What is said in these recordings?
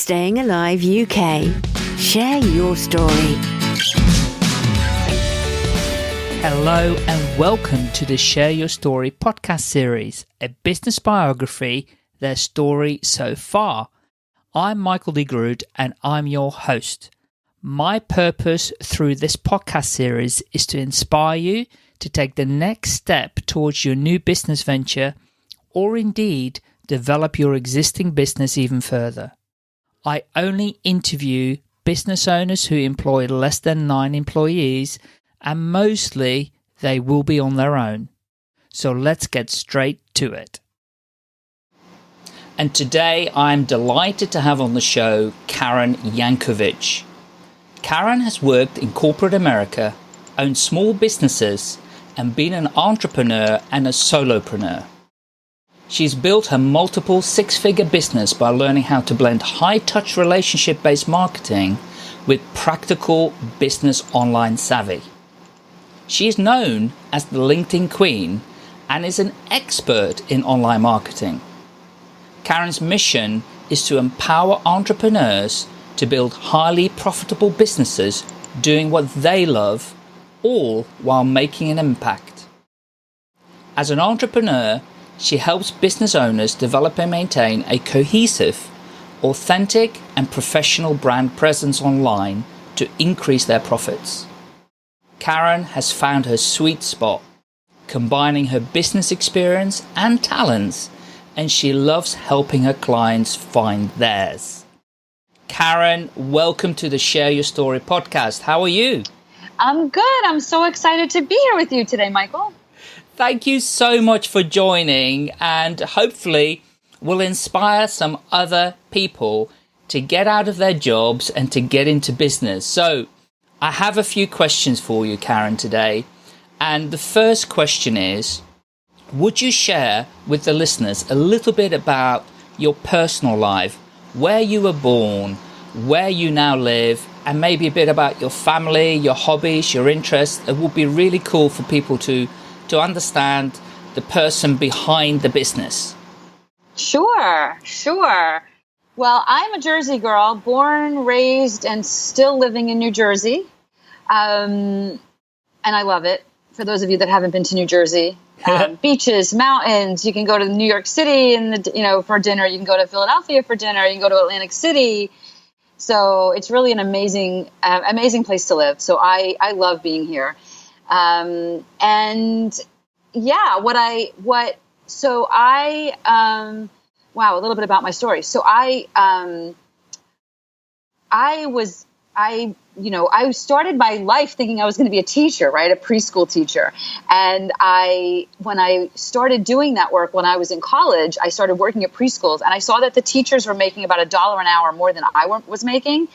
Staying Alive UK. Share your story. Hello and welcome to the Share Your Story podcast series, a business biography, their story so far. I'm Michael D. Groot and I'm your host. My purpose through this podcast series is to inspire you to take the next step towards your new business venture or indeed develop your existing business even further. I only interview business owners who employ less than 9 employees, and mostly they will be on their own. So let's get straight to it. And today I'm delighted to have on the show Karen Yankovich. Karen has worked in corporate America, owned small businesses, and been an entrepreneur and a solopreneur. She's built her multiple six-figure business by learning how to blend high-touch relationship-based marketing with practical business online savvy. She is known as the LinkedIn Queen and is an expert in online marketing. Karen's mission is to empower entrepreneurs to build highly profitable businesses doing what they love, all while making an impact. As an entrepreneur, she helps business owners develop and maintain a cohesive, authentic, and professional brand presence online to increase their profits. Karen has found her sweet spot, combining her business experience and talents, and she loves helping her clients find theirs. Karen, welcome to the Share Your Story podcast. How are you? I'm good. I'm so excited to be here with you today, Michael. Thank you so much for joining, and hopefully we'll inspire some other people to get out of their jobs and to get into business. So I have a few questions for you, Karen, today. And the first question is, would you share with the listeners a little bit about your personal life, where you were born, where you now live, and maybe a bit about your family, your hobbies, your interests? It would be really cool for people to understand the person behind the business. Sure. Well, I'm a Jersey girl, born, raised, and still living in New Jersey. And I love it. For those of you that haven't been to New Jersey, beaches, mountains, you can go to New York City for dinner. You can go to Philadelphia for dinner. You can go to Atlantic City. So it's really an amazing place to live. So I love being here. A little bit about my story. So I started my life thinking I was going to be a teacher, right? A preschool teacher. And when I started doing that work, when I was in college, I started working at preschools, and I saw that the teachers were making about $1 an hour more than I was making.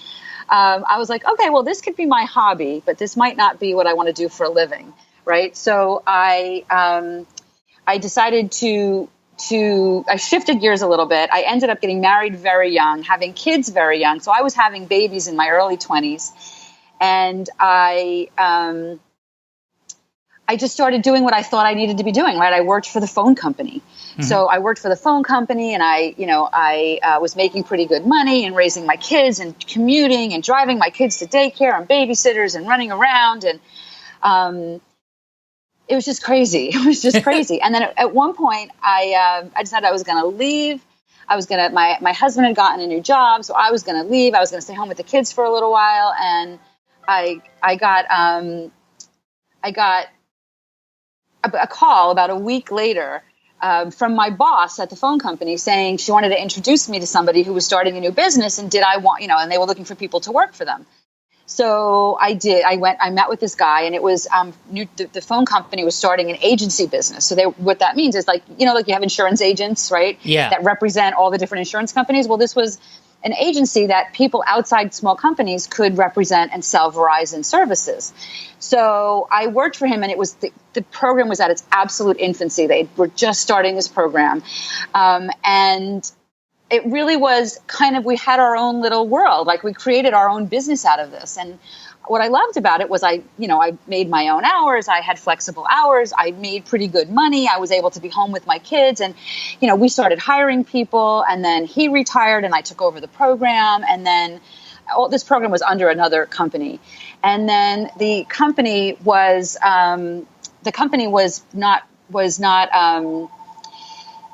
I was like, okay, well, this could be my hobby, but this might not be what I want to do for a living, right? So I decided I shifted gears a little bit. I ended up getting married very young, having kids very young. So I was having babies in my early 20s, and I just started doing what I thought I needed to be doing, right? I worked for the phone company. Mm-hmm. So I worked for the phone company, and I was making pretty good money and raising my kids and commuting and driving my kids to daycare and babysitters and running around. And it was just crazy. And then at one point I decided I was going to leave. My husband had gotten a new job, so I was going to leave. I was going to stay home with the kids for a little while. And I got a call about a week later from my boss at the phone company saying she wanted to introduce me to somebody who was starting a new business, and and they were looking for people to work for them. So I did. I met with this guy, and it was the phone company was starting an agency business. So what that means is like you have insurance agents, right? Yeah. That represent all the different insurance companies. Well, this was an agency that people outside small companies could represent and sell Verizon services. So I worked for him, and it was the program was at its absolute infancy. They were just starting this program, and it really was we had our own little world. Like we created our own business out of this. And what I loved about it was I made my own hours. I had flexible hours. I made pretty good money. I was able to be home with my kids. And, we started hiring people, and then he retired and I took over the program. And then this program was under another company. And then the company was not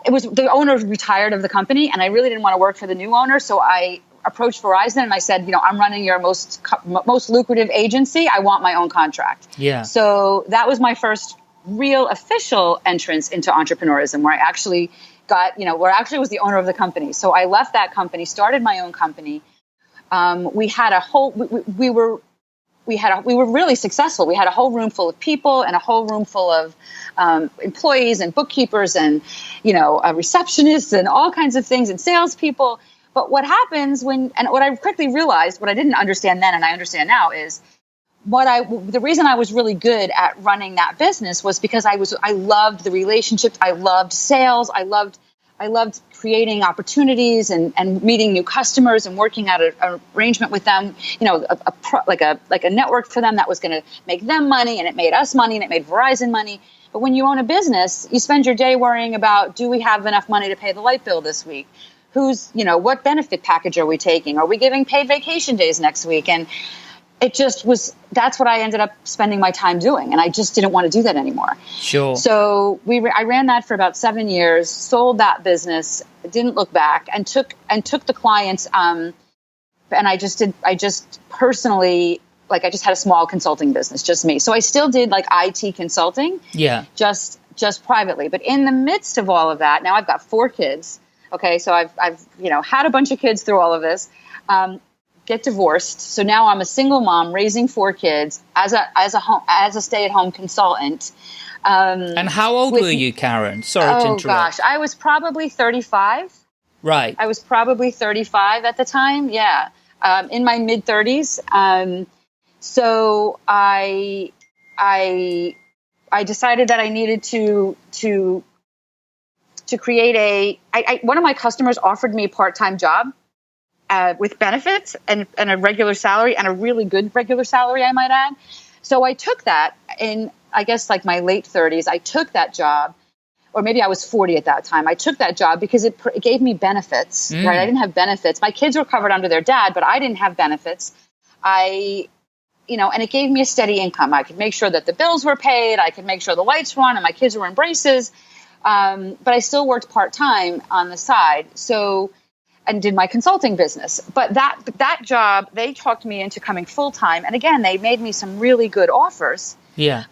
it was the owner retired of the company, and I really didn't want to work for the new owner. So I approached Verizon and I said, I'm running your most lucrative agency. I want my own contract. Yeah. So that was my first real official entrance into entrepreneurism, where I actually where I actually was the owner of the company. So I left that company, started my own company. We had a whole, we were really successful. We had a whole room full of people and a whole room full of employees and bookkeepers and, receptionists and all kinds of things and salespeople. But what happens and what I quickly realized, what I didn't understand then and I understand now, is the reason I was really good at running that business was because I loved the relationships. I loved sales. I loved creating opportunities and meeting new customers and working out an arrangement with them, like a network for them that was going to make them money, and it made us money, and it made Verizon money. But when you own a business, you spend your day worrying about, do we have enough money to pay the light bill this week? What benefit package are we taking? Are we giving paid vacation days next week? And it just that's what I ended up spending my time doing. And I just didn't want to do that anymore. Sure. So I ran that for about 7 years, sold that business, didn't look back, and took the clients. And I just personally, I just had a small consulting business, just me. So I still did IT consulting. Yeah. Just privately. But in the midst of all of that, now I've got 4 kids. Okay. So I've had a bunch of kids through all of this. Get divorced. So now I'm a single mom raising 4 kids as a stay-at-home consultant. And how old were you, Karen? Sorry to interrupt. Oh gosh, I was probably 35. Right. I was probably 35 at the time. Yeah. In my mid 30s. So I decided that I needed to create one of my customers offered me a part-time job. With benefits and a regular salary, and a really good regular salary, I might add. So I took that in, I guess, my late 30s. I took that job, or maybe I was 40 at that time. I took that job because it gave me benefits, right? I didn't have benefits. My kids were covered under their dad, but I didn't have benefits. And it gave me a steady income. I could make sure that the bills were paid. I could make sure the lights were on and my kids were in braces. But I still worked part-time on the side. And did my consulting business. But that job, they talked me into coming full-time. And again, they made me some really good offers. Yeah.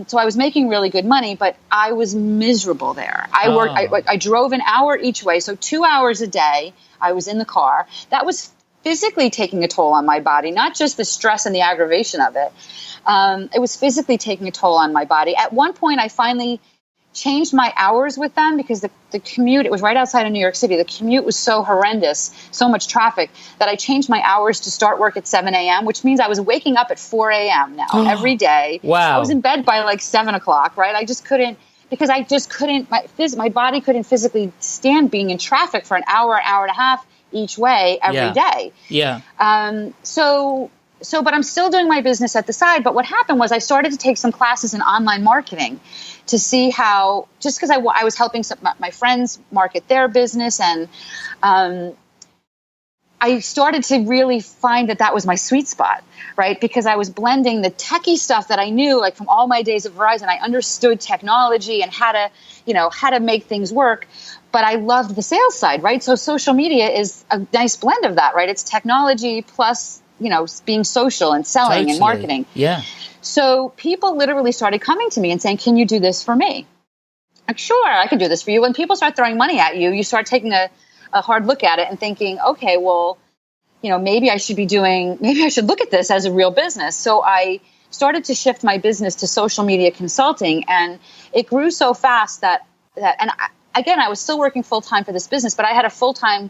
So I was making really good money, but I was miserable there. I drove an hour each way. So 2 hours a day, I was in the car. That was physically taking a toll on my body, not just the stress and the aggravation of it. It was physically taking a toll on my body. At one point, I finally changed my hours with them because the commute, it was right outside of New York City. The commute was so horrendous, so much traffic, that I changed my hours to start work at 7 a.m., which means I was waking up at 4 a.m. now every day. Wow. I was in bed by 7 o'clock, right? I just couldn't, because my body couldn't physically stand being in traffic for an hour and a half each way every day. Yeah. But I'm still doing my business at the side. But what happened was I started to take some classes in online marketing to see how, just because I was helping my friends market their business. And I started to really find that was my sweet spot, right? Because I was blending the techie stuff that I knew, from all my days of Verizon. I understood technology and how to make things work. But I loved the sales side, right? So social media is a nice blend of that, right? It's technology plus being social and selling and marketing. Yeah. So people literally started coming to me and saying, can you do this for me? Sure, I can do this for you. When people start throwing money at you, you start taking a hard look at it and thinking, okay, well, maybe I should look at this as a real business. So I started to shift my business to social media consulting, and it grew so fast that I was still working full-time for this business, but I had a full-time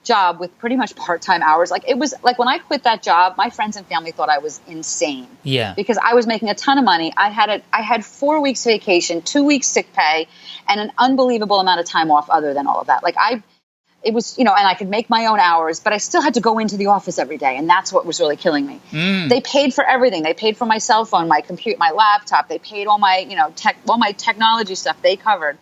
job with pretty much part-time hours. It was when I quit that job, my friends and family thought I was insane. Yeah. Because I was making a ton of money. I had 4 weeks vacation, 2 weeks sick pay, and an unbelievable amount of time off other than all of that. it was, and I could make my own hours, but I still had to go into the office every day. And that's what was really killing me. They paid for everything. They paid for my cell phone, my computer, my laptop. They paid all my, all my technology stuff they covered.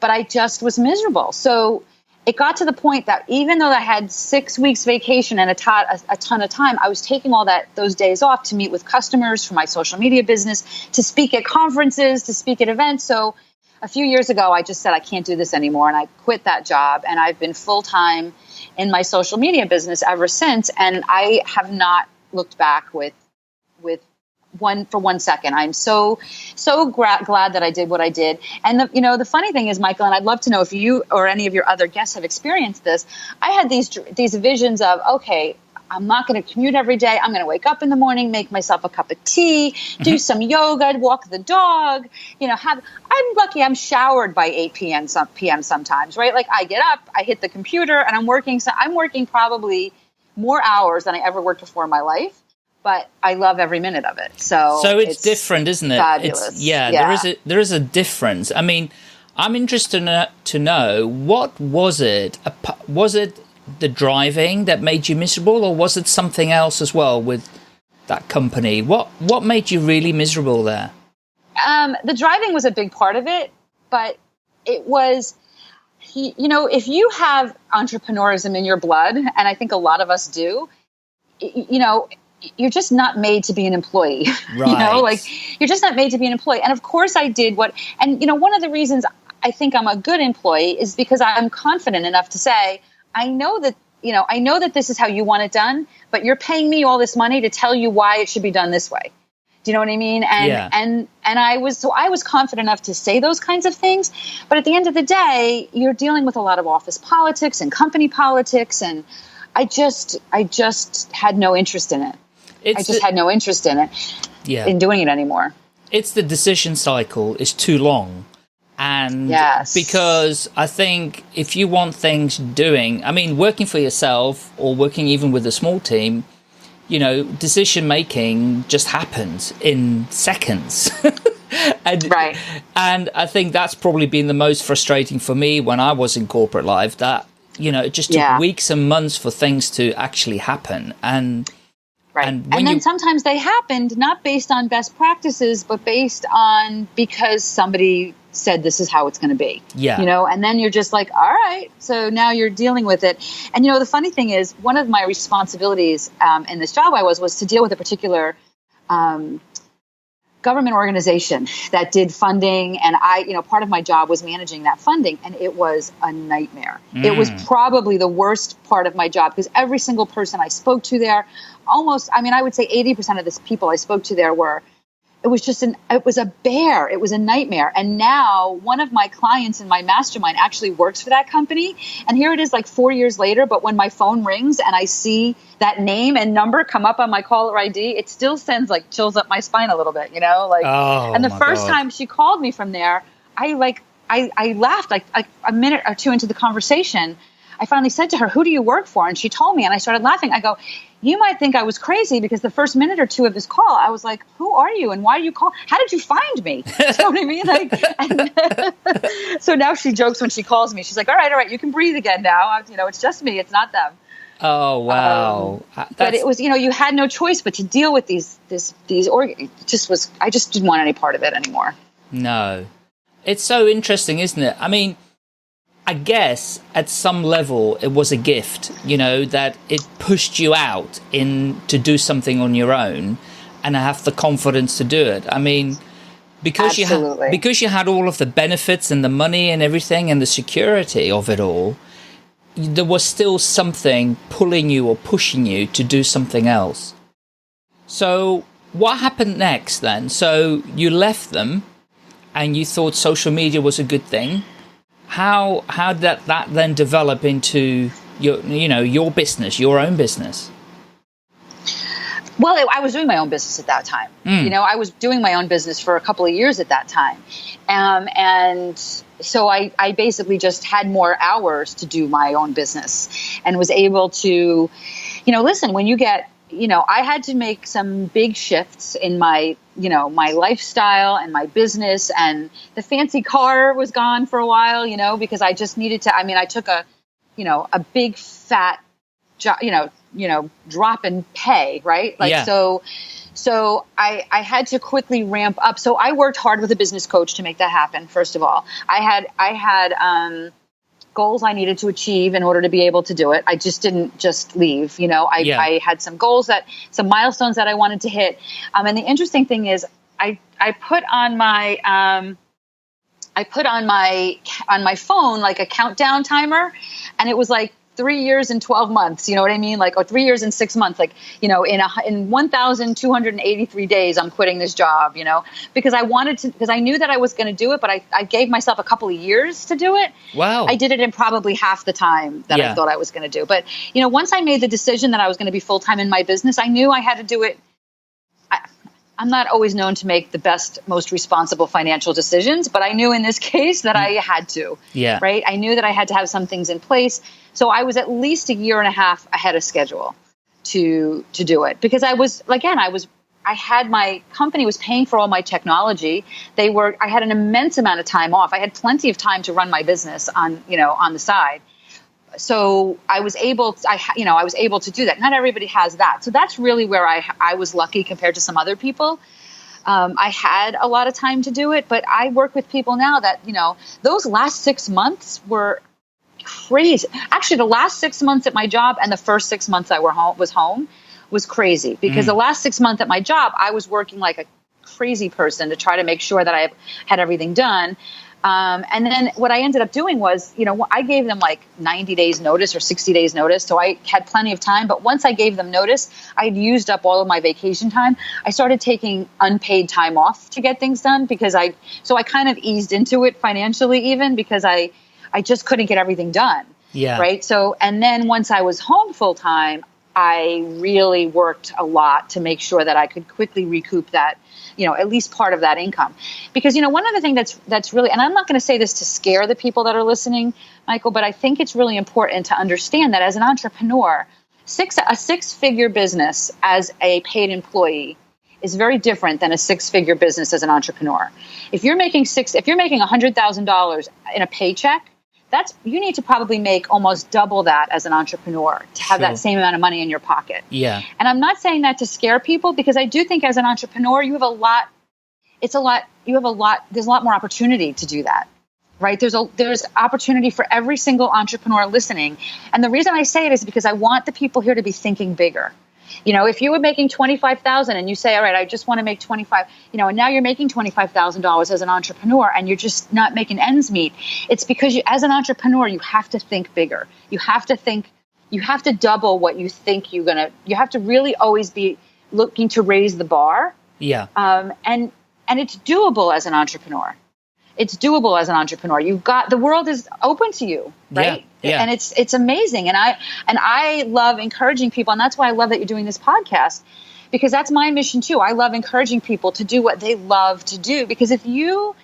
But I just was miserable. So it got to the point that even though I had 6 weeks vacation and a ton of time, I was taking those days off to meet with customers for my social media business, to speak at conferences, to speak at events. So a few years ago, I just said, I can't do this anymore. And I quit that job. And I've been full-time in my social media business ever since. And I have not looked back with for 1 second. I'm so glad that I did what I did. And the funny thing is, Michael, and I'd love to know if you or any of your other guests have experienced this. I had these visions of, okay, I'm not going to commute every day. I'm going to wake up in the morning, make myself a cup of tea, do some yoga, walk the dog. I'm lucky I'm showered by 8 p.m. sometimes, right? Like I get up, I hit the computer, and I'm working. So I'm working probably more hours than I ever worked before in my life. But I love every minute of it. So it's different, isn't it? Fabulous. There is a difference. I mean, I'm interested to know, what was it? Was it the driving that made you miserable, or was it something else as well with that company? What made you really miserable there? The driving was a big part of it, but it was, if you have entrepreneurism in your blood, and I think a lot of us do, you're just not made to be an employee. Right. You're just not made to be an employee. And of course I did one of the reasons I think I'm a good employee is because I'm confident enough to say, I know that this is how you want it done, but you're paying me all this money to tell you why it should be done this way. Do you know what I mean? And I was confident enough to say those kinds of things. But at the end of the day, you're dealing with a lot of office politics and company politics. And I just had no interest in it. Had no interest in it, in doing it anymore. It's the decision cycle is too long. And because I think if you want things doing, I mean, working for yourself or working even with a small team, decision making just happens in seconds. Right. And I think that's probably been the most frustrating for me when I was in corporate life, that, it just took weeks and months for things to actually happen. Right. And then sometimes they happened not based on best practices, but based on because somebody said this is how it's going to be. Yeah. And then you're just like, all right. So now you're dealing with it. And, the funny thing is, one of my responsibilities in this job was to deal with a particular government organization that did funding. And part of my job was managing that funding. And it was a nightmare. It was probably the worst part of my job, because every single person I spoke to there, I would say 80% of the people I spoke to there it was a bear. It was a nightmare. And now one of my clients in my mastermind actually works for that company. And here it is 4 years later. But when my phone rings and I see that name and number come up on my caller ID, it still sends chills up my spine a little bit, and the first time she called me from there, I laughed a minute or two into the conversation. I finally said to her, "Who do you work for?" And she told me, and I started laughing. I go, "You might think I was crazy because the first minute or two of this call, I was like, who are you? And why do you call? How did you find me?" You know what I mean? So now she jokes when she calls me. She's like, all right, you can breathe again now. It's just me. It's not them. Oh, wow. But it was, you had no choice but to deal with these I just didn't want any part of it anymore. No. It's so interesting, isn't it? I mean, I guess at some level it was a gift, that it pushed you out to do something on your own and have the confidence to do it. I mean, because you had all of the benefits and the money and everything and the security of it all, there was still something pulling you or pushing you to do something else. So what happened next then? So you left them and you thought social media was a good thing. How did that then develop into your business, your own business? Well, I was doing my own business at that time. I was doing my own business for a couple of years at that time. And so I basically just had more hours to do my own business and was able to, listen, when you get, I had to make some big shifts in my, my lifestyle and my business, and the fancy car was gone for a while, because I just needed to, I took a a big fat, drop in pay, right? Like, so I had to quickly ramp up. So I worked hard with a business coach to make that happen. First of all, I had goals I needed to achieve in order to be able to do it. I just didn't just leave. I had some goals, some milestones that I wanted to hit. And the interesting thing is, I put on my on my phone like a countdown timer, and it was like 3 years and 12 months, you know what I mean? Like, or 3 years and 6 months, like, in 1,283 days, I'm quitting this job, because because I knew that I was going to do it, but I gave myself a couple of years to do it. Wow. I did it in probably half the time that I thought I was going to do. But, once I made the decision that I was going to be full-time in my business, I knew I had to do it. I'm not always known to make the best, most responsible financial decisions, but I knew in this case that I had to, right? I knew that I had to have some things in place. So I was at least a year and a half ahead of schedule to do it, because I had my company was paying for all my technology. I had an immense amount of time off. I had plenty of time to run my business on the side. So I was able to do that. Not everybody has that. So that's really where I was lucky compared to some other people. I had a lot of time to do it, but I work with people now that, those last 6 months were crazy. Actually, the last 6 months at my job and the first 6 months I was home was crazy, because the last 6 months at my job, I was working like a crazy person to try to make sure that I had everything done. And then what I ended up doing was, I gave them like 90 days notice or 60 days notice. So I had plenty of time. But once I gave them notice, I'd used up all of my vacation time. I started taking unpaid time off to get things done, because I kind of eased into it financially, even because I just couldn't get everything done. Yeah. Right. So, and then once I was home full time, I really worked a lot to make sure that I could quickly recoup that, at least part of that income. Because, one other thing that's really, and I'm not going to say this to scare the people that are listening, Michael, but I think it's really important to understand that as an entrepreneur, a six-figure business as a paid employee is very different than a six-figure business as an entrepreneur. If you're making $100,000 in a paycheck, you need to probably make almost double that as an entrepreneur to have that same amount of money in your pocket. Yeah. And I'm not saying that to scare people, because I do think as an entrepreneur, there's a lot more opportunity to do that, right? There's opportunity for every single entrepreneur listening. And the reason I say it is because I want the people here to be thinking bigger. If you were making $25,000 and you say, all right, I just want to make 25, and now you're making $25,000 as an entrepreneur and you're just not making ends meet. It's because as an entrepreneur, you have to think bigger. You have to double what you think you have to really always be looking to raise the bar. Yeah. And it's doable as an entrepreneur. It's doable as an entrepreneur. The world is open to you, right? Yeah. Yeah. And it's amazing. And I love encouraging people. And that's why I love that you're doing this podcast, because that's my mission too. I love encouraging people to do what they love to do, because if you're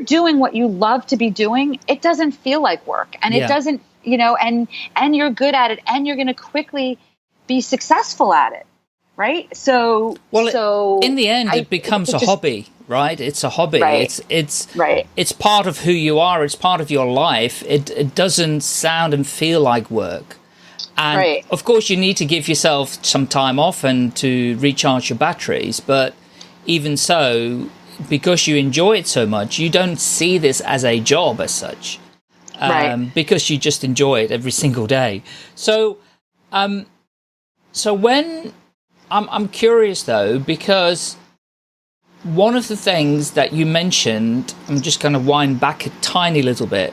doing what you love to be doing, it doesn't feel like work, and it doesn't, and you're good at it, and you're going to quickly be successful at it. Right. In the end, it becomes a hobby, right? It's a hobby. Right. It's part of who you are. It's part of your life. It doesn't sound and feel like work. And of course, you need to give yourself some time off and to recharge your batteries. But even so, because you enjoy it so much, you don't see this as a job as such, because you just enjoy it every single day. So when I'm curious though, because one of the things that you mentioned, I'm just going to wind back a tiny little bit,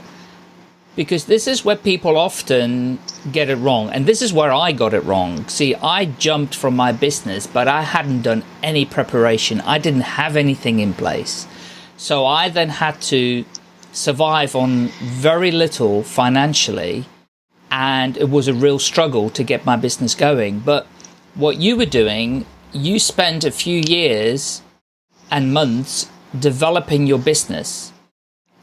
because this is where people often get it wrong. And this is where I got it wrong. See, I jumped from my business, but I hadn't done any preparation. I didn't have anything in place. So I then had to survive on very little financially. And it was a real struggle to get my business going. But what you were doing, you spent a few years and months developing your business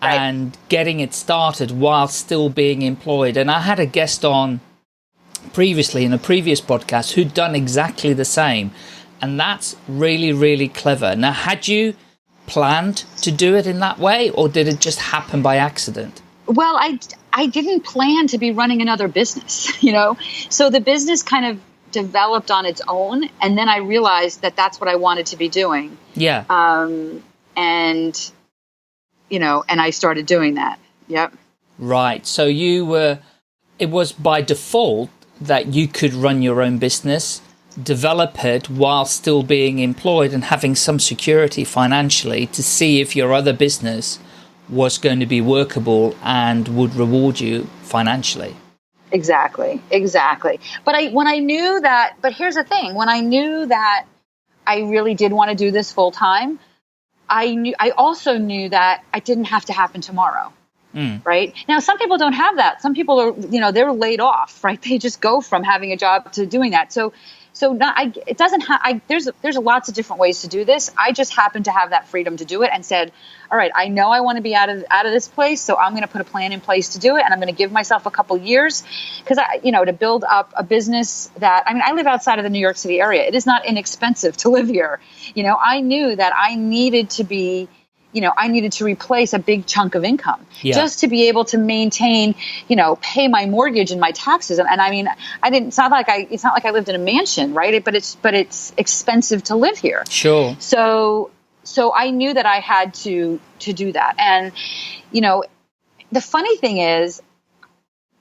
and getting it started while still being employed. And I had a guest on previously in a previous podcast who'd done exactly the same. And that's really, really clever. Now, had you planned to do it in that way, or did it just happen by accident? Well, I didn't plan to be running another business, So the business kind of developed on its own. And then I realized that that's what I wanted to be doing. Yeah. And I started doing that. Yep. Right. So it was by default that you could run your own business, develop it while still being employed and having some security financially to see if your other business was going to be workable and would reward you financially. Exactly. But here's the thing, when I knew that I really did want to do this full time, I also knew that it didn't have to happen tomorrow. Right now, some people don't have that. Some people are, they're laid off, right? They just go from having a job to doing that. There's lots of different ways to do this. I just happened to have that freedom to do it and said, all right, I know I want to be out of this place. So I'm going to put a plan in place to do it. And I'm going to give myself a couple years because to build up a business I live outside of the New York City area. It is not inexpensive to live here. I knew that I needed to replace a big chunk of income just to be able to maintain, pay my mortgage and my taxes. And it's not like I lived in a mansion, right? But it's expensive to live here. Sure. So I knew that I had to do that. And, the funny thing is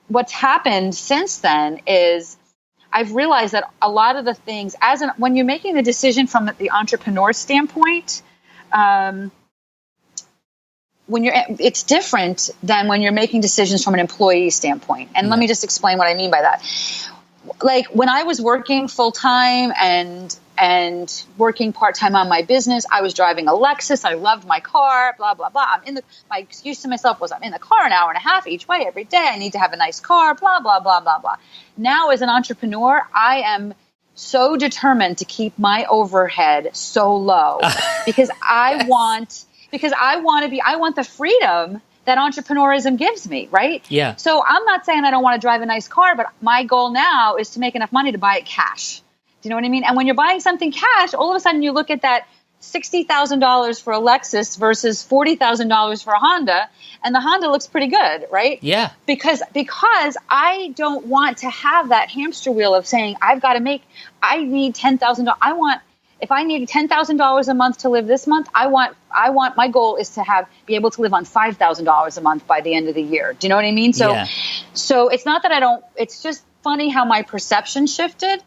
what's happened since then is I've realized that a lot of the things when you're making the decision from the entrepreneur standpoint, it's different than when you're making decisions from an employee standpoint. And let me just explain what I mean by that. Like when I was working full time and working part time on my business, I was driving a Lexus. I loved my car, blah, blah, blah. My excuse to myself was I'm in the car an hour and a half each way every day. I need to have a nice car, blah, blah, blah, blah, blah. Now as an entrepreneur, I am so determined to keep my overhead so low because I want the freedom that entrepreneurism gives me, right? Yeah. So I'm not saying I don't want to drive a nice car, but my goal now is to make enough money to buy it cash. Do you know what I mean? And when you're buying something cash, all of a sudden you look at that $60,000 for a Lexus versus $40,000 for a Honda, and the Honda looks pretty good, right? Yeah. Because I don't want to have that hamster wheel of saying I need $10,000. If I need $10,000 a month to live this month, my goal is to be able to live on $5,000 a month by the end of the year. Do you know what I mean? So it's not that it's just funny how my perception shifted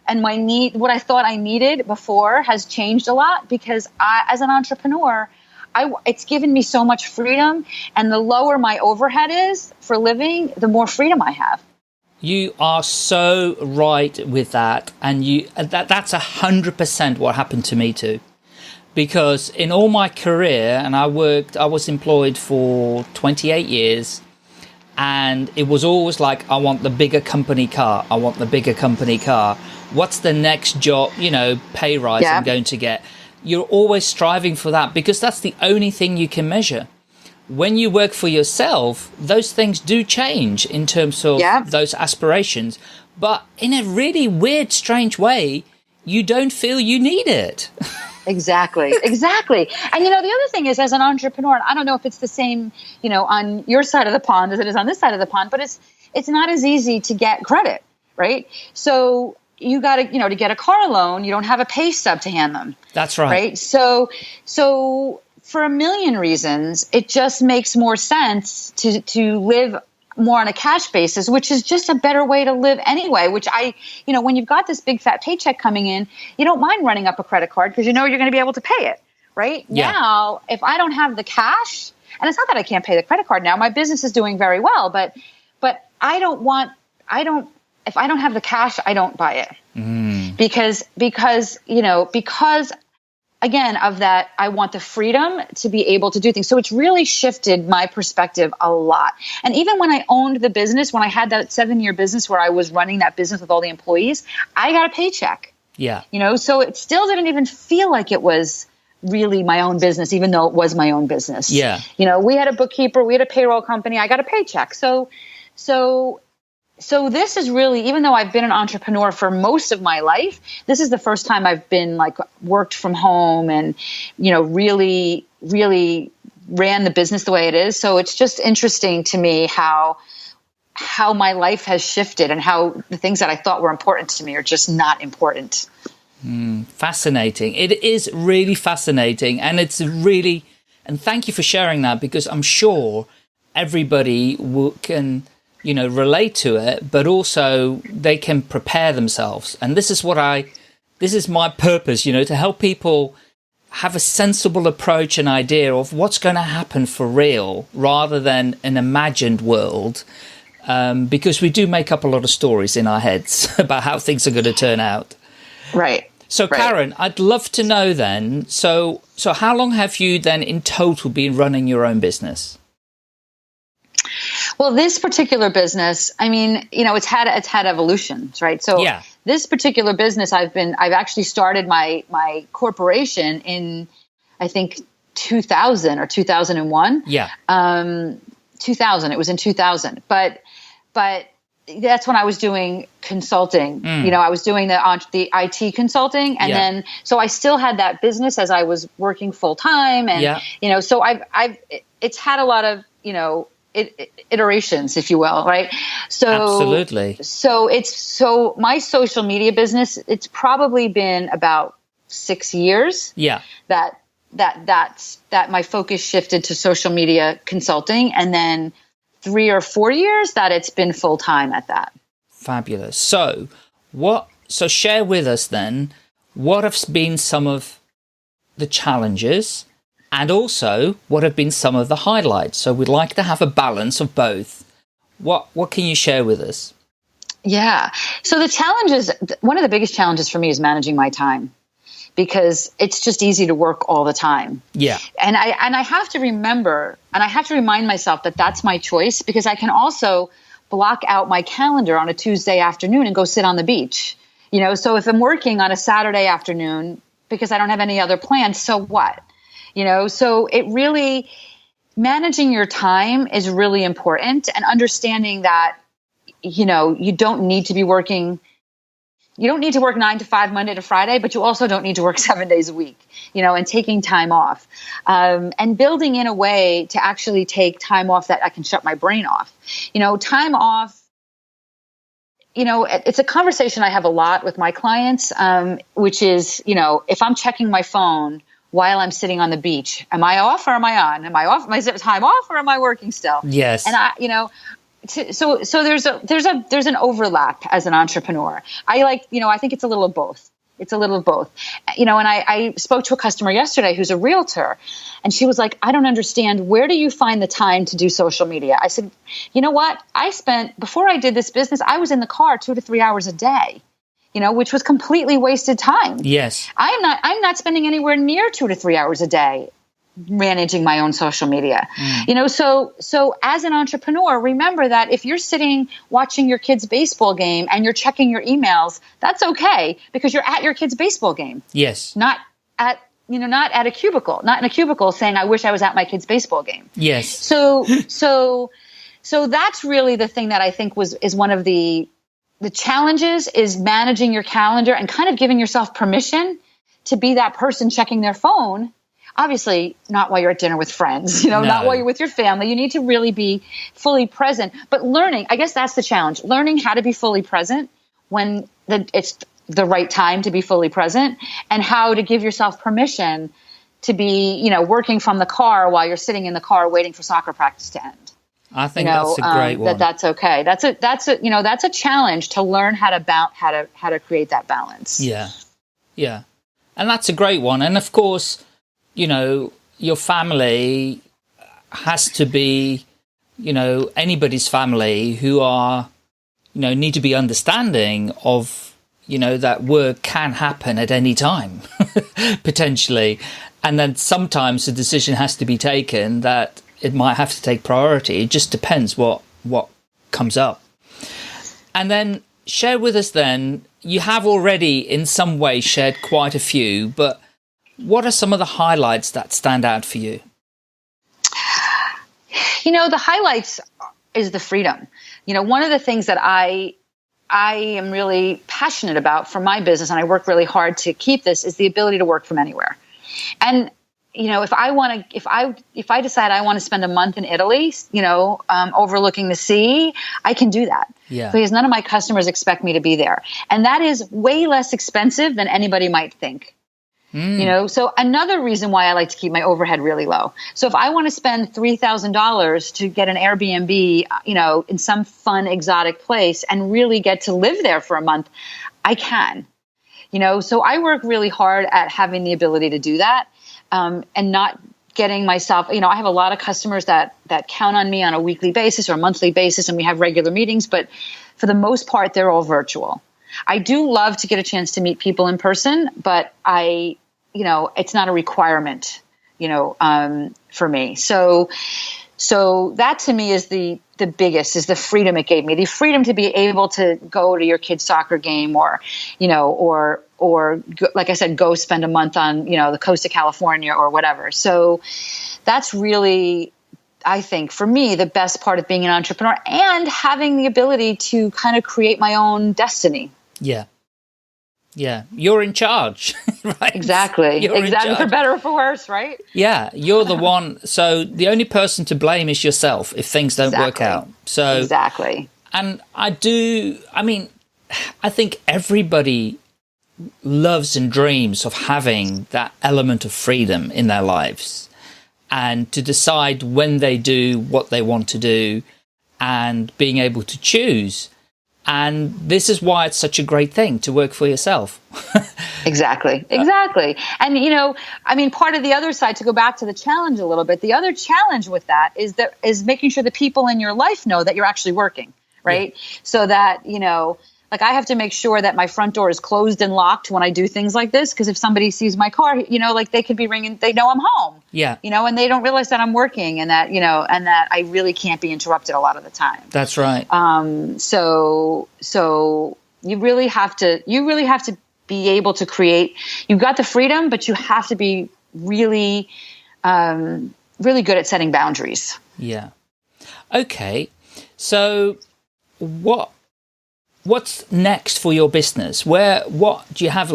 and what I thought I needed before has changed a lot because as an entrepreneur, it's given me so much freedom, and the lower my overhead is for living, the more freedom I have. You are so right with that, and that's 100% what happened to me too. Because in all my career, and I was employed for 28 years, and it was always like, I want the bigger company car. I want the bigger company car. What's the next job, pay rise I'm going to get? You're always striving for that because that's the only thing you can measure. When you work for yourself, those things do change in terms of those aspirations. But in a really weird, strange way, you don't feel you need it. Exactly. And, the other thing is, as an entrepreneur, and I don't know if it's the same, on your side of the pond as it is on this side of the pond, but it's not as easy to get credit, right? So you got to, to get a car loan, you don't have a pay stub to hand them. That's right. Right. So for a million reasons, it just makes more sense to live more on a cash basis, which is just a better way to live anyway, which when you've got this big fat paycheck coming in, you don't mind running up a credit card because you're going to be able to pay it, right? Yeah. Now, if I don't have the cash, and it's not that I can't pay the credit card now, my business is doing very well, but if I don't have the cash, I don't buy it. Because again, of that, I want the freedom to be able to do things. So it's really shifted my perspective a lot. And even when I owned the business, when I had that 7-year business where I was running that business with all the employees, I got a paycheck. Yeah. So it still didn't even feel like it was really my own business, even though it was my own business. Yeah. We had a bookkeeper, we had a payroll company, I got a paycheck. So this is really, even though I've been an entrepreneur for most of my life, this is the first time I've been worked from home and, really, really ran the business the way it is. So it's just interesting to me how how my life has shifted and how the things that I thought were important to me are just not important. Fascinating. It is really fascinating. And and thank you for sharing that, because I'm sure everybody can, relate to it, but also they can prepare themselves. And this is my purpose, to help people have a sensible approach and idea of what's going to happen for real rather than an imagined world. Because we do make up a lot of stories in our heads about how things are going to turn out. Right. So, right. Karen, I'd love to know then, so how long have you then in total been running your own business? Well, this particular business, I mean, it's had evolutions, right? So yeah. This particular business, I've actually started my corporation in, I think, 2000 or 2001. Yeah. 2000. It was in 2000. But that's when I was doing consulting. I was doing the IT consulting, and then so I still had that business as I was working full time, and so it's had a lot of iterations, if you will, right? So absolutely. So my social media business, it's probably been about 6 years. Yeah. That my focus shifted to social media consulting, and then 3 or 4 years that it's been full time at that. Fabulous. So share with us then, what have been some of the challenges, and also what have been some of the highlights? So we'd like to have a balance of both. What can you share with us? Yeah. So the challenges, one of the biggest challenges for me is managing my time, because it's just easy to work all the time. Yeah. And I have to remember, and I have to remind myself that that's my choice, because I can also block out my calendar on a Tuesday afternoon and go sit on the beach. So if I'm working on a Saturday afternoon because I don't have any other plans, so what? So it really, managing your time is really important, and understanding that, you don't need to be working. You don't need to work 9 to 5 Monday to Friday, but you also don't need to work 7 days a week, and taking time off, and building in a way to actually take time off that I can shut my brain off. Time off, it's a conversation I have a lot with my clients, which is, if I'm checking my phone while I'm sitting on the beach, am I off or am I on? Am I off? Am I time off, or am I working still? Yes. And so there's an overlap as an entrepreneur. I think it's a little of both. It's a little of both. And I spoke to a customer yesterday who's a realtor, and she was like, I don't understand. Where do you find the time to do social media? I said, you know what? Before I did this business, I was in the car 2 to 3 hours a day, which was completely wasted time. Yes. I'm not spending anywhere near 2 to 3 hours a day managing my own social media. So as an entrepreneur, remember that if you're sitting watching your kid's baseball game and you're checking your emails, that's okay, because you're at your kid's baseball game. Yes. Not at a cubicle, not in a cubicle saying, I wish I was at my kid's baseball game. Yes. So that's really the thing that I think is one of the challenges, is managing your calendar and kind of giving yourself permission to be that person checking their phone. Obviously, not while you're at dinner with friends, not while you're with your family. You need to really be fully present. But learning, I guess that's the challenge, learning how to be fully present when it's the right time to be fully present, and how to give yourself permission to be, working from the car while you're sitting in the car waiting for soccer practice to end. I think that's a great one. That's okay. That's a challenge to learn how to create that balance. Yeah. Yeah. And that's a great one. And of course, your family has to be, anybody's family who are, need to be understanding of, that work can happen at any time, potentially. And then sometimes the decision has to be taken that it might have to take priority. It just depends what comes up. And then share with us then, you have already in some way shared quite a few, but what are some of the highlights that stand out for you? The highlights is the freedom. One of the things that I am really passionate about for my business, and I work really hard to keep this, is the ability to work from anywhere. And if I decide I want to spend a month in Italy, overlooking the sea, I can do that. Yeah. Because none of my customers expect me to be there. And that is way less expensive than anybody might think. So another reason why I like to keep my overhead really low. So if I want to spend $3,000 to get an Airbnb, in some fun exotic place and really get to live there for a month, I can. So I work really hard at having the ability to do that, and not getting myself, I have a lot of customers that count on me on a weekly basis or a monthly basis, and we have regular meetings, but for the most part, they're all virtual. I do love to get a chance to meet people in person, but it's not a requirement, for me. So that to me is the biggest, is the freedom it gave me, the freedom to be able to go to your kid's soccer game or like I said, go spend a month on, the coast of California or whatever. So that's really, I think, for me, the best part of being an entrepreneur and having the ability to kind of create my own destiny. Yeah. Yeah, you're in charge, right? Exactly. For better or for worse, right? Yeah, you're the one. So the only person to blame is yourself if things don't work out. So exactly. And I think everybody loves and dreams of having that element of freedom in their lives and to decide when they do what they want to do and being able to choose. And this is why it's such a great thing to work for yourself. Exactly. And, part of the other side, to go back to the challenge a little bit, the other challenge with that is making sure the people in your life know that you're actually working, right? Yeah. So that, I have to make sure that my front door is closed and locked when I do things like this. Because if somebody sees my car, they could be ringing, they know I'm home. Yeah. And they don't realize that I'm working and that, and that I really can't be interrupted a lot of the time. That's right. So you really have to be able to create, you've got the freedom, but you have to be really, really good at setting boundaries. Yeah. Okay. So what's next for your business? What do you have?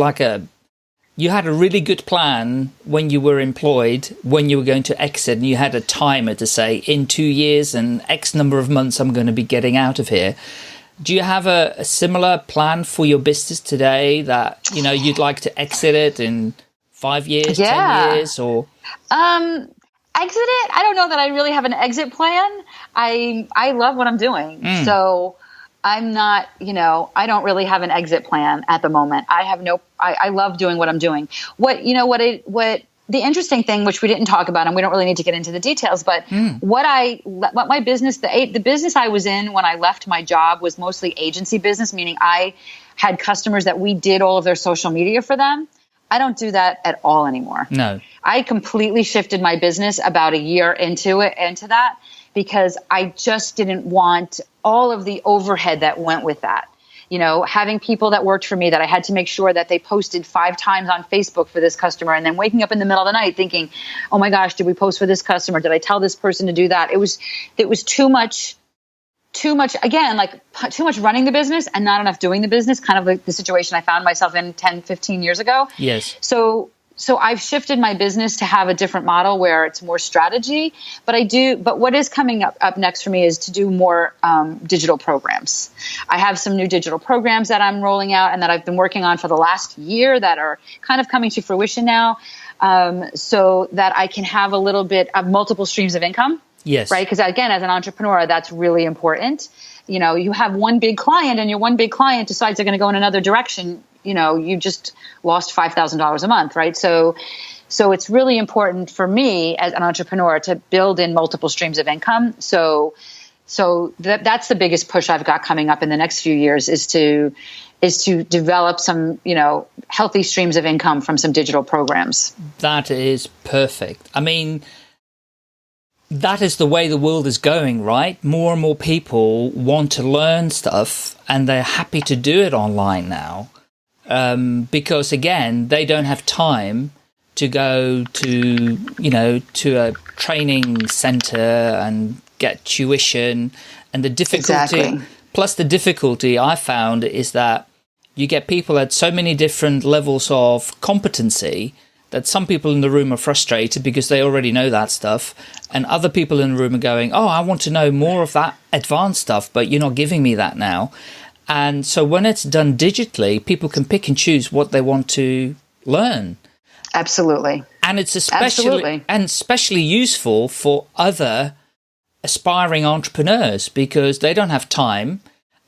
You had a really good plan when you were employed, when you were going to exit, and you had a timer to say in 2 years and X number of months, I'm going to be getting out of here. Do you have a similar plan for your business today that, you'd like to exit it in 5 years, 10 years or? Exit it? I don't know that I really have an exit plan. I love what I'm doing. So I'm not, I don't really have an exit plan at the moment. I love doing what I'm doing. What the interesting thing, which we didn't talk about, and we don't really need to get into the details, but what my business, the business I was in when I left my job was mostly agency business, meaning I had customers that we did all of their social media for them. I don't do that at all anymore. No. I completely shifted my business about a year into that, because I just didn't want all of the overhead that went with that. Having people that worked for me that I had to make sure that they posted 5 times on Facebook for this customer, and then waking up in the middle of the night thinking, oh my gosh, did we post for this customer? Did I tell this person to do that? It was too much, again, too much running the business and not enough doing the business, kind of like the situation I found myself in 10, 15 years ago. Yes. So I've shifted my business to have a different model where it's more strategy, but what is coming up next for me is to do more digital programs. I have some new digital programs that I'm rolling out and that I've been working on for the last year that are kind of coming to fruition now, so that I can have a little bit of multiple streams of income. Yes. Right? Because again, as an entrepreneur, that's really important. You have one big client and your one big client decides they're going to go in another direction. You just lost $5,000 a month, right? So it's really important for me as an entrepreneur to build in multiple streams of income. So that's the biggest push I've got coming up in the next few years is to develop some, healthy streams of income from some digital programs. That is perfect. That is the way the world is going, right? More and more people want to learn stuff and they're happy to do it online now. Because again, they don't have time to go to a training center and get tuition, and the difficulty. Exactly. Plus the difficulty I found is that you get people at so many different levels of competency that some people in the room are frustrated because they already know that stuff, and other people in the room are going, oh, I want to know more of that advanced stuff, but you're not giving me that now. And so when it's done digitally, people can pick and choose what they want to learn. Absolutely. And it's especially useful for other aspiring entrepreneurs, because they don't have time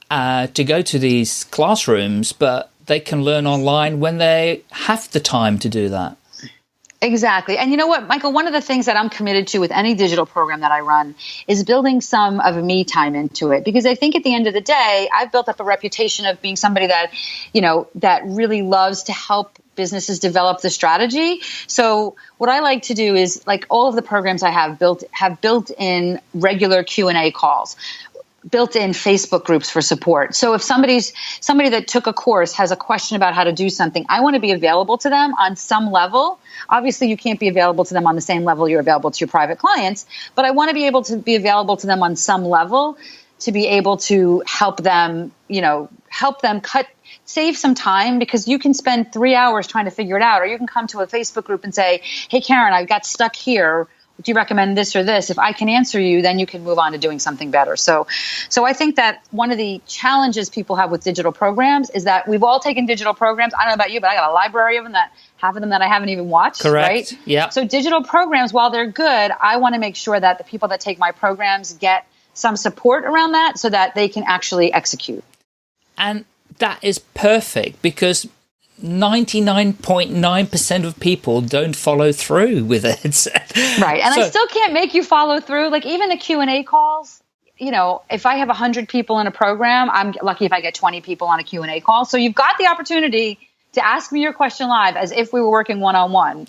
to go to these classrooms, but they can learn online when they have the time to do that. Exactly. And you know what, Michael, one of the things that I'm committed to with any digital program that I run is building some of me time into it, because I think at the end of the day, I've built up a reputation of being somebody that, that really loves to help businesses develop the strategy. So what I like to do is, like, all of the programs I have built in regular Q&A calls, built-in Facebook groups for support. So if somebody that took a course has a question about how to do something, I want to be available to them on some level. Obviously, you can't be available to them on the same level you're available to your private clients, but I want to be able to be available to them on some level to be able to help them, save some time, because you can spend 3 hours trying to figure it out, or you can come to a Facebook group and say, hey, Karen, I got stuck here. Do you recommend this or this? If I can answer you, then you can move on to doing something better. So I think that one of the challenges people have with digital programs is that we've all taken digital programs. I don't know about you, but I got a library of them, half of them that I haven't even watched. Correct. Right? Yeah. So digital programs, while they're good, I want to make sure that the people that take my programs get some support around that so that they can actually execute. And that is perfect, because 99.9% of people don't follow through with it. Right. And I still can't make you follow through. Like, even the Q&A calls, if I have 100 people in a program, I'm lucky if I get 20 people on a Q&A call. So you've got the opportunity to ask me your question live as if we were working one-on-one,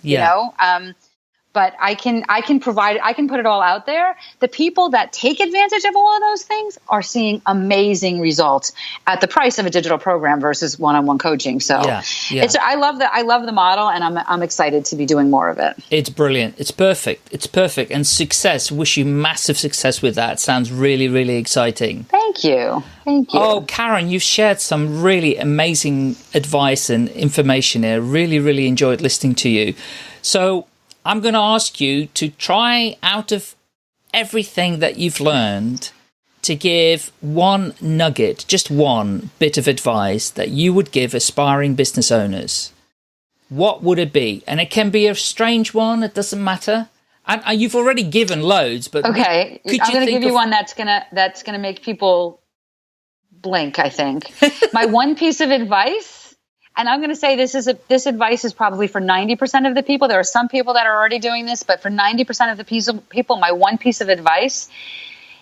but I can put it all out there. The people that take advantage of all of those things are seeing amazing results at the price of a digital program versus one-on-one coaching. So I love the model, and I'm excited to be doing more of it. It's brilliant. It's perfect. And success. Wish you massive success with that. Sounds really, really exciting. Thank you. Oh, Karen, you've shared some really amazing advice and information here. Really, really enjoyed listening to you. So I'm going to ask you to try, out of everything that you've learned, to give one nugget, just one bit of advice that you would give aspiring business owners. What would it be? And it can be a strange one. It doesn't matter. And you've already given loads, but okay, I'm going to give you one that's gonna make people blink, I think. My one piece of advice. And I'm going to say this advice is probably for 90% of the people. There are some people that are already doing this, but for 90% of the people, my one piece of advice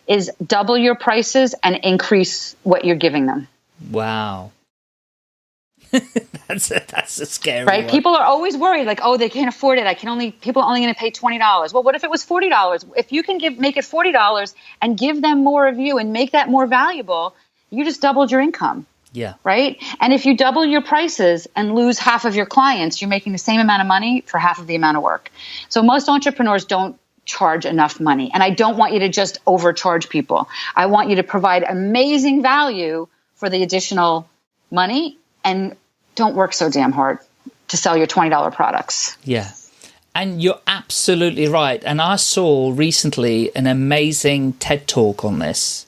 is double your prices and increase what you're giving them. Wow. That's a scary right? one. People are always worried, like, oh, they can't afford it. People are only going to pay $20. Well, what if it was $40? If you can make it $40 and give them more of you and make that more valuable, you just doubled your income. Yeah. Right. And if you double your prices and lose half of your clients, you're making the same amount of money for half of the amount of work. So most entrepreneurs don't charge enough money. And I don't want you to just overcharge people. I want you to provide amazing value for the additional money, and don't work so damn hard to sell your $20 products. Yeah. And you're absolutely right. And I saw recently an amazing TED Talk on this,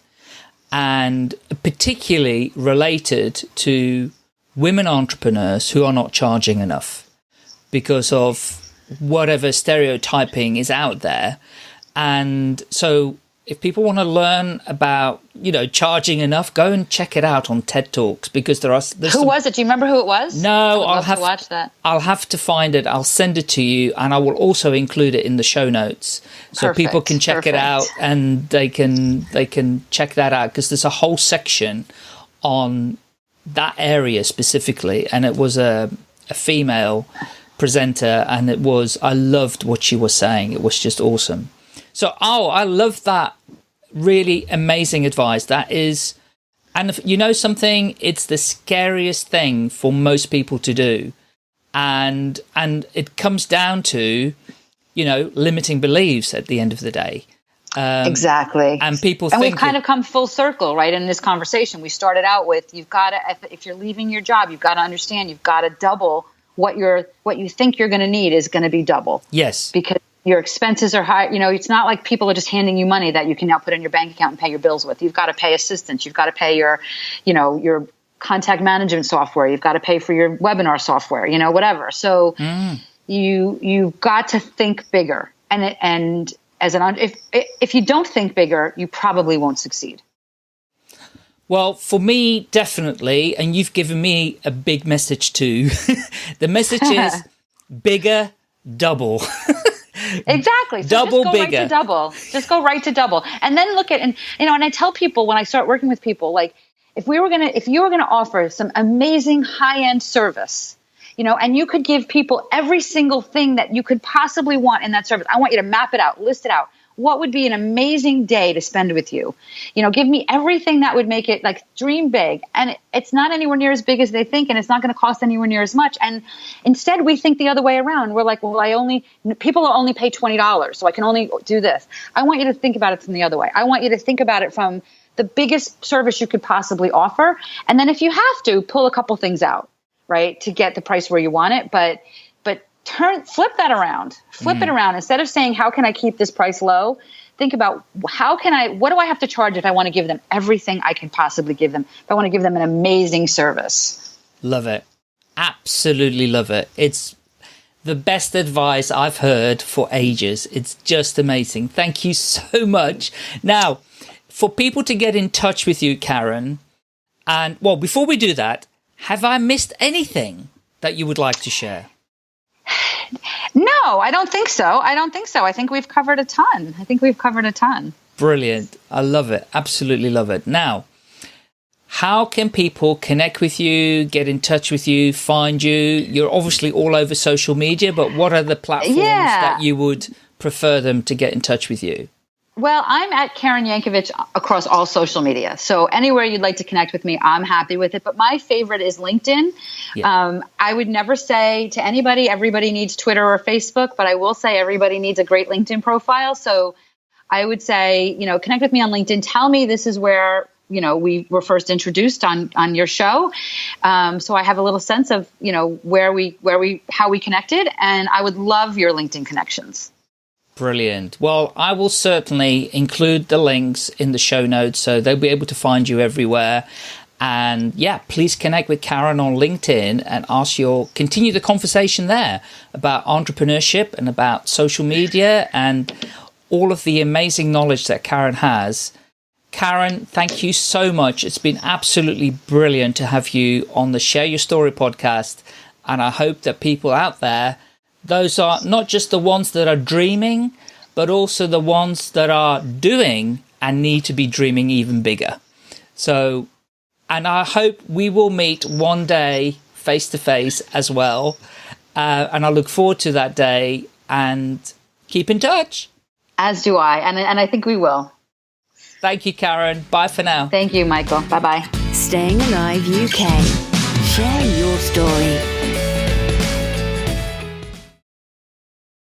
and particularly related to women entrepreneurs who are not charging enough because of whatever stereotyping is out there. And so if people want to learn about, charging enough, go and check it out on TED Talks, because was it? Do you remember who it was? No, I'll have to watch that. I'll have to find it. I'll send it to you, and I will also include it in the show notes so people can check it out, and they can check that out, because there's a whole section on that area specifically, and it was a female presenter, and I loved what she was saying. It was just awesome. So, I love that. Really amazing advice. That is, and if you know something, it's the scariest thing for most people to do. And it comes down to, limiting beliefs at the end of the day. Exactly. And people think, we've kind of come full circle, right? In this conversation, we started out with, if you're leaving your job, you've got to understand, you've got to double what you think you're going to need is going to be double. Yes. Because your expenses are high. It's not like people are just handing you money that you can now put in your bank account and pay your bills with. You've got to pay assistants. You've got to pay your contact management software. You've got to pay for your webinar software, whatever. So you've got to think bigger. And if you don't think bigger, you probably won't succeed. Well, for me, definitely. And you've given me a big message too. The message is bigger, double. Exactly. So double just go bigger. Right to double. Just go right to double. And then look at, and I tell people when I start working with people, like, if you were going to offer some amazing high-end service, and you could give people every single thing that you could possibly want in that service, I want you to map it out, list it out. What would be an amazing day to spend with you? Give me everything that would make it, like, dream big. And it's not anywhere near as big as they think, and it's not going to cost anywhere near as much. And instead we think the other way around. We're like, well, people will only pay $20, so I can only do this. I want you to think about it from the other way. I want you to think about it from the biggest service you could possibly offer. And then if you have to, pull a couple things out, right, to get the price where you want it. But flip that around. Flip it around. Instead of saying, how can I keep this price low? Think about, what do I have to charge if I want to give them everything I can possibly give them? If I want to give them an amazing service. Love it. Absolutely love it. It's the best advice I've heard for ages. It's just amazing. Thank you so much. Now, for people to get in touch with you, Karen, and well, before we do that, have I missed anything that you would like to share? No, I don't think so. I think we've covered a ton. Brilliant. I love it. Absolutely love it. Now, how can people connect with you, get in touch with you, find you? You're obviously all over social media, but what are the platforms that you would prefer them to get in touch with you? Well, I'm at Karen Yankovich across all social media. So anywhere you'd like to connect with me, I'm happy with it. But my favorite is LinkedIn. Yeah. I would never say to anybody, everybody needs Twitter or Facebook, but I will say everybody needs a great LinkedIn profile. So I would say, connect with me on LinkedIn. Tell me this is where, we were first introduced on your show. So I have a little sense of, how we connected. And I would love your LinkedIn connections. Brilliant. Well, I will certainly include the links in the show notes so they'll be able to find you everywhere. And yeah, please connect with Karen on LinkedIn and continue the conversation there about entrepreneurship and about social media and all of the amazing knowledge that Karen has. Karen, thank you so much. It's been absolutely brilliant to have you on the Share Your Story podcast. And I hope that people out there, those are not just the ones that are dreaming, but also the ones that are doing and need to be dreaming even bigger. So, and I hope we will meet one day face to face as well. And I look forward to that day, and keep in touch. As do I. And I think we will. Thank you, Karen. Bye for now. Thank you, Michael. Bye-bye. Staying Alive UK. Share your story.